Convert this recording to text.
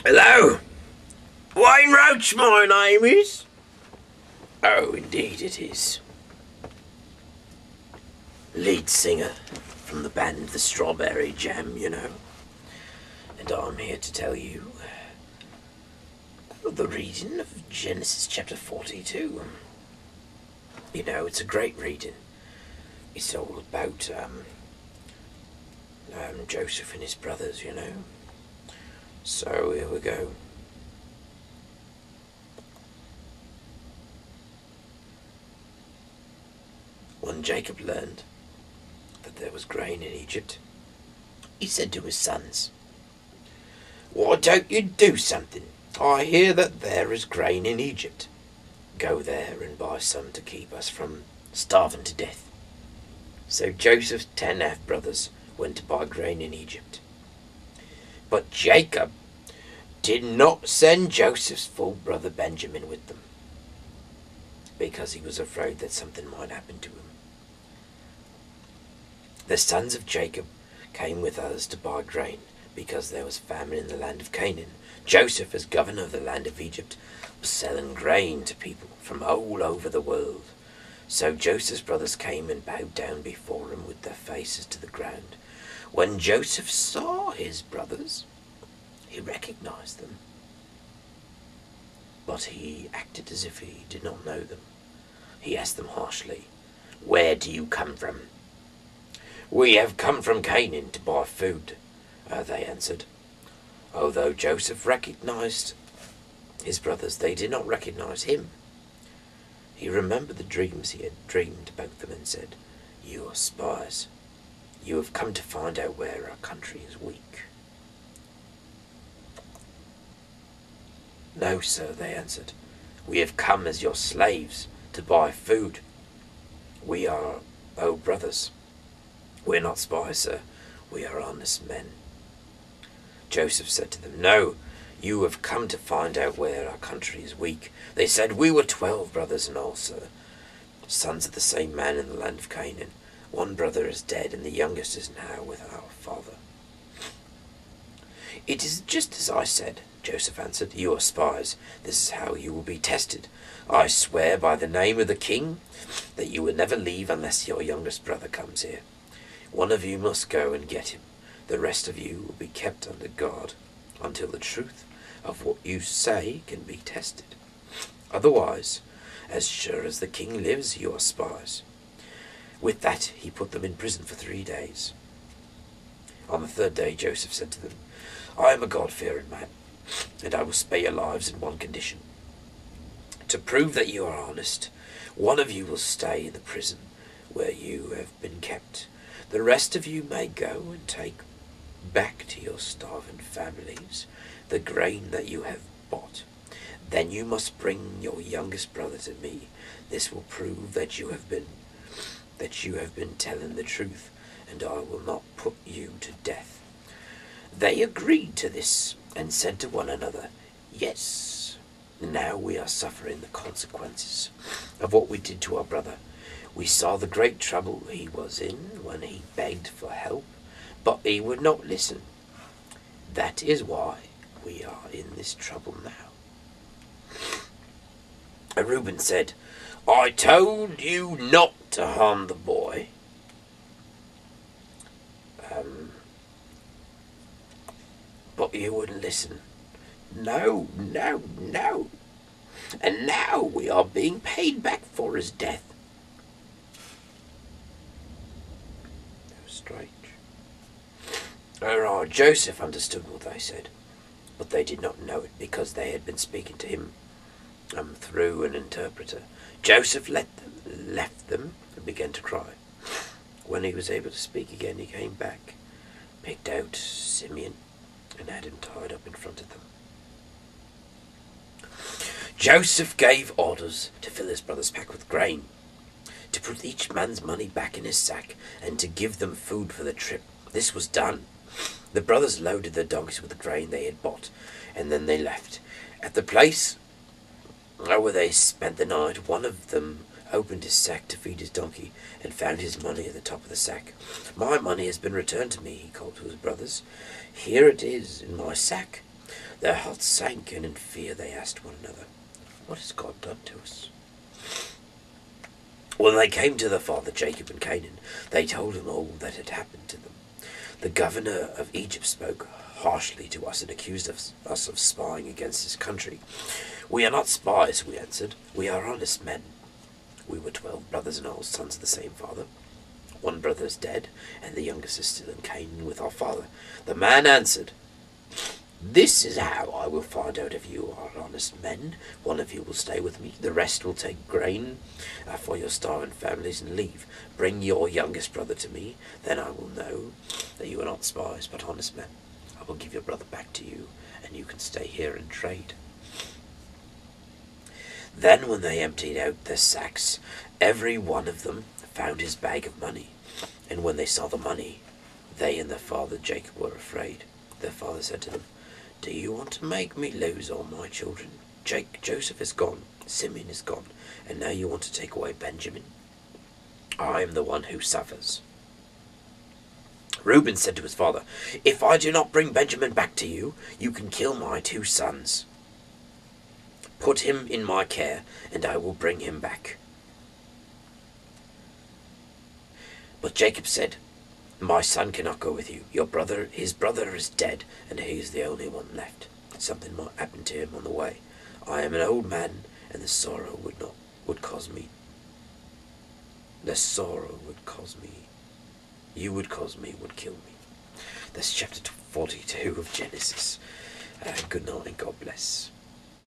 Hello? Wayne Roach, my name is. Oh, indeed it is. Lead singer from the band The Strawberry Jam, you know. And I'm here to tell you the reading of Genesis chapter 42. You know, it's a great reading. It's all about Joseph and his brothers, you know. So here we go. When Jacob learned that there was grain in Egypt, he said to his sons, "Why don't you do something? I hear that there is grain in Egypt. Go there and buy some to keep us from starving to death." So Joseph's 10 half-brothers went to buy grain in Egypt. But Jacob did not send Joseph's full brother Benjamin with them, because he was afraid that something might happen to him. The sons of Jacob came with others to buy grain, because there was famine in the land of Canaan. Joseph, as governor of the land of Egypt, was selling grain to people from all over the world. So Joseph's brothers came and bowed down before him with their faces to the ground. When Joseph saw his brothers, he recognized them, but he acted as if he did not know them. He asked them harshly, "Where do you come from?" "We have come from Canaan to buy food," they answered. Although Joseph recognized his brothers, they did not recognize him. He remembered the dreams he had dreamed about them and said, "You are spies. You have come to find out where our country is weak." "No, sir," they answered. "We have come as your slaves to buy food. We are, brothers. We're not spies, sir. We are honest men." Joseph said to them, "No, you have come to find out where our country is weak." They said, "We were 12 brothers in all, sir, sons of the same man in the land of Canaan. One brother is dead, and the youngest is now with our father." "It is just as I said," Joseph answered. "You are spies. This is how you will be tested. I swear by the name of the king that you will never leave unless your youngest brother comes here. One of you must go and get him. The rest of you will be kept under guard until the truth of what you say can be tested. Otherwise, as sure as the king lives, you are spies." With that, he put them in prison for 3 days. On the 3rd day, Joseph said to them, "I am a God-fearing man, and I will spare your lives in one condition. To prove that you are honest, one of you will stay in the prison where you have been kept. The rest of you may go and take back to your starving families the grain that you have bought. Then you must bring your youngest brother to me. This will prove that you have been telling the truth, and I will not put you to death." They agreed to this and said to one another, "Yes, now we are suffering the consequences of what we did to our brother. We saw the great trouble he was in when he begged for help, but he would not listen. That is why we are in this trouble now." Reuben said, "I told you not to harm the boy. But you wouldn't listen. No. And now we are being paid back for his death." That was strange. Joseph understood what they said, but they did not know it because they had been speaking to him through an interpreter. Joseph left them and began to cry. When he was able to speak again, he came back, picked out Simeon, and had him tied up in front of them. Joseph gave orders to fill his brother's pack with grain, to put each man's money back in his sack, and to give them food for the trip. This was done. The brothers loaded their donkeys with the grain they had bought, and then they left. At the place where they spent the night, one of them opened his sack to feed his donkey, and found his money at the top of the sack. "My money has been returned to me," he called to his brothers. "Here it is in my sack. Their hearts sank, and in fear they asked one another, "What has God done to us?" When they came to their father Jacob and Canaan, they told him all that had happened to them. The governor of Egypt spoke harshly to us and accused us of spying against his country. "We are not spies," we answered. "We are honest men. We were 12 brothers and all sons of the same father. One brother is dead, and the youngest is still in Canaan with our father." The man answered, "This is how I will find out if you are honest men. One of you will stay with me. The rest will take grain for your starving families and leave. Bring your youngest brother to me. Then I will know that you are not spies, but honest men. I will give your brother back to you, and you can stay here and trade." Then when they emptied out their sacks, every one of them found his bag of money. And when they saw the money, they and their father Jacob were afraid. Their father said to them, "Do you want to make me lose all my children? Joseph is gone, Simeon is gone, and now you want to take away Benjamin? I am the one who suffers." Reuben said to his father, "If I do not bring Benjamin back to you, you can kill my 2 sons. Put him in my care, and I will bring him back." But Jacob said, "My son cannot go with you. His brother is dead, and he is the only one left. Something might happen to him on the way. I am an old man, and the sorrow would cause me. You would cause me, would kill me." That's chapter 42 of Genesis. Good night and God bless.